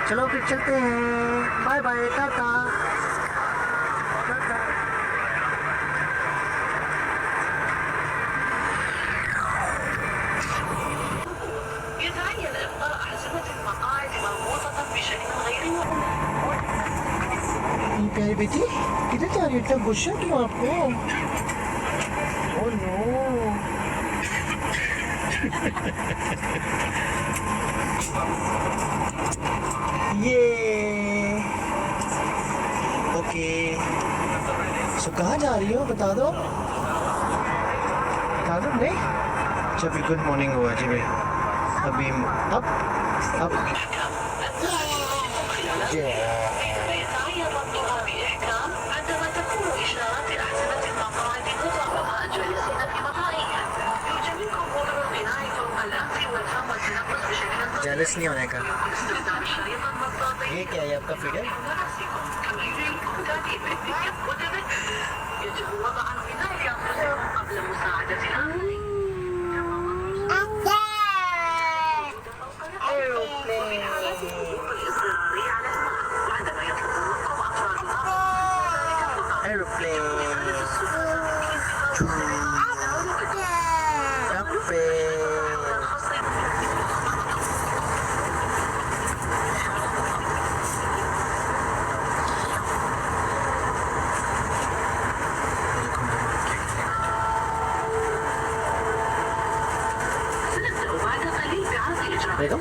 चलो फिर चलते हैं, बाय बाय, टाटा। प्यारी बेटी किधर जा रही है? इतना गुस्सा क्यों आपको? Oh no. ये ओके, सो कहाँ जा रही हो बता दो? बता दो नहीं? अच्छा अभी गुड मॉर्निंग हुआ जी भाई, अभी अब जेलस नहीं होने का। ये क्या है आपका फिगर? देखो